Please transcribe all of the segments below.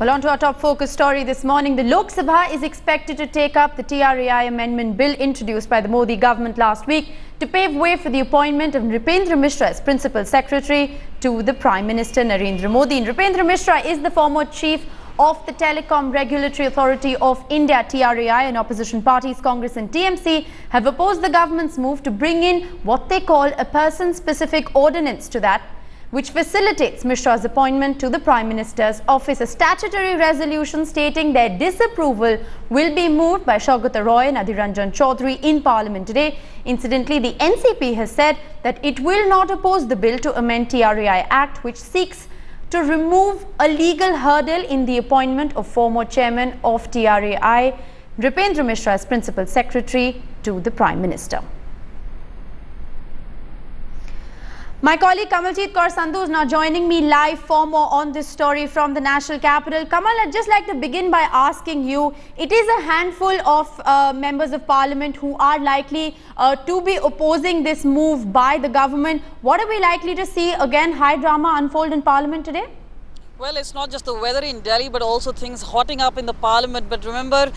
Well, on to our top focus story this morning. The Lok Sabha is expected to take up the TRAI amendment bill introduced by the Modi government last week to pave way for the appointment of Nripendra Mishra as Principal Secretary to the Prime Minister Narendra Modi. Nripendra Mishra is the former chief of the Telecom Regulatory Authority of India, TRAI, and opposition parties Congress and TMC have opposed the government's move to bring in what they call a person-specific ordinance to that, which facilitates Mishra's appointment to the Prime Minister's office. A statutory resolution stating their disapproval will be moved by Saugata Roy and Adhir Ranjan Chaudhary in Parliament today. Incidentally, the NCP has said that it will not oppose the bill to amend TRAI Act, which seeks to remove a legal hurdle in the appointment of former chairman of TRAI, Nripendra Mishra, as Principal Secretary to the Prime Minister. My colleague Kamaljeet Kaur Sandhu is now joining me live for more on this story from the national capital. Kamal, I'd just like to begin by asking you, it is a handful of members of parliament who are likely to be opposing this move by the government. What are we likely to see again, high drama unfold in parliament today? Well, it's not just the weather in Delhi, but also things hotting up in the parliament. But remember,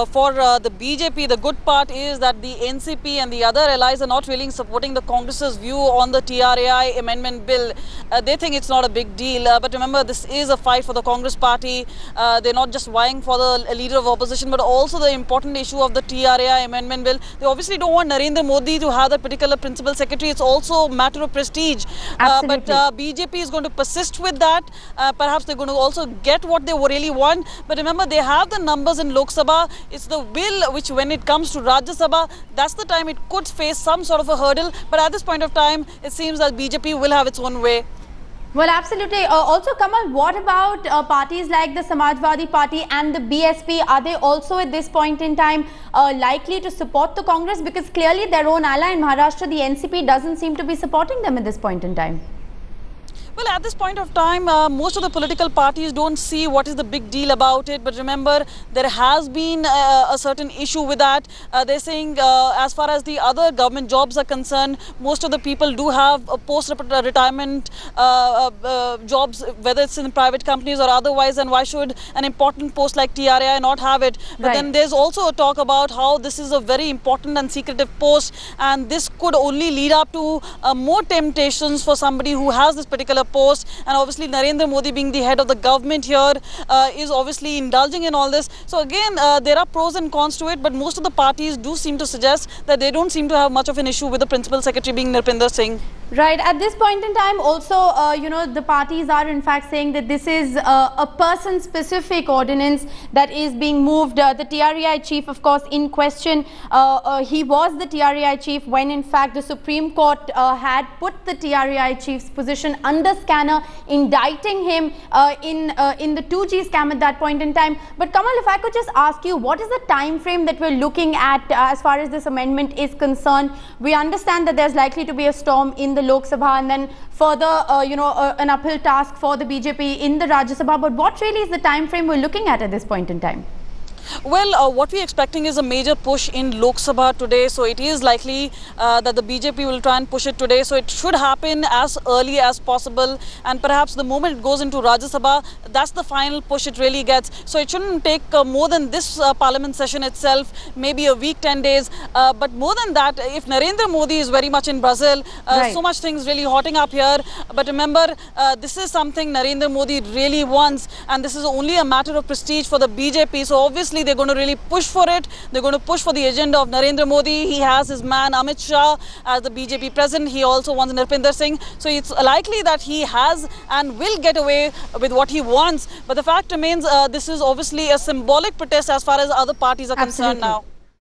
for the BJP, the good part is that the NCP and the other allies are not really supporting the Congress's view on the TRAI amendment bill. They think it's not a big deal. But remember, this is a fight for the Congress party. They're not just vying for the leader of opposition, but also the important issue of the TRAI amendment bill. They obviously don't want Narendra Modi to have that particular principal secretary. It's also a matter of prestige. But BJP is going to persist with that. Perhaps they're going to also get what they really want. But remember, they have the numbers in Lok Sabha. It's the bill which, when it comes to Rajya Sabha, that's the time it could face some sort of a hurdle. But at this point of time, it seems that BJP will have its own way. Well, absolutely. Also, Kamal, what about parties like the Samajwadi Party and the BSP? Are they also at this point in time likely to support the Congress? Because clearly their own ally in Maharashtra, the NCP, doesn't seem to be supporting them at this point in time. Well, at this point of time, most of the political parties don't see what is the big deal about it. But remember, there has been a certain issue with that. They're saying as far as the other government jobs are concerned, most of the people do have post-retirement jobs, whether it's in private companies or otherwise. And why should an important post like TRAI not have it? But then there's also a talk about how this is a very important and secretive post. And this could only lead up to more temptations for somebody who has this particular post. And obviously Narendra Modi, being the head of the government here, is obviously indulging in all this. So again, there are pros and cons to it, but most of the parties do seem to suggest that they don't seem to have much of an issue with the principal secretary being Nripendra Singh. Right. At this point in time, also, you know, the parties are in fact saying that this is a person-specific ordinance that is being moved. The TRAI chief, of course, in question, he was the TRAI chief when, in fact, the Supreme Court had put the TRAI chief's position under scanner, indicting him in the 2G scam at that point in time. But Kamal, if I could just ask you, what is the time frame that we're looking at as far as this amendment is concerned? We understand that there's likely to be a storm in the Lok Sabha and then further, you know, an uphill task for the BJP in the Rajya Sabha. But what really is the time frame we're looking at this point in time? Well, what we're expecting is a major push in Lok Sabha today. So it is likely that the BJP will try and push it today. So it should happen as early as possible. And perhaps the moment it goes into Rajya Sabha, that's the final push it really gets. So it shouldn't take more than this parliament session itself, maybe a week, 10 days. But more than that, if Narendra Modi is very much in Brazil, so much things really hotting up here. But remember, this is something Narendra Modi really wants. And this is only a matter of prestige for the BJP. So obviously, they're going to really push for it. They're going to push for the agenda of Narendra Modi. He has his man Amit Shah as the BJP president. He also wants Nripendra Singh. So it's likely that he has and will get away with what he wants. But the fact remains, this is obviously a symbolic protest as far as other parties are concerned now.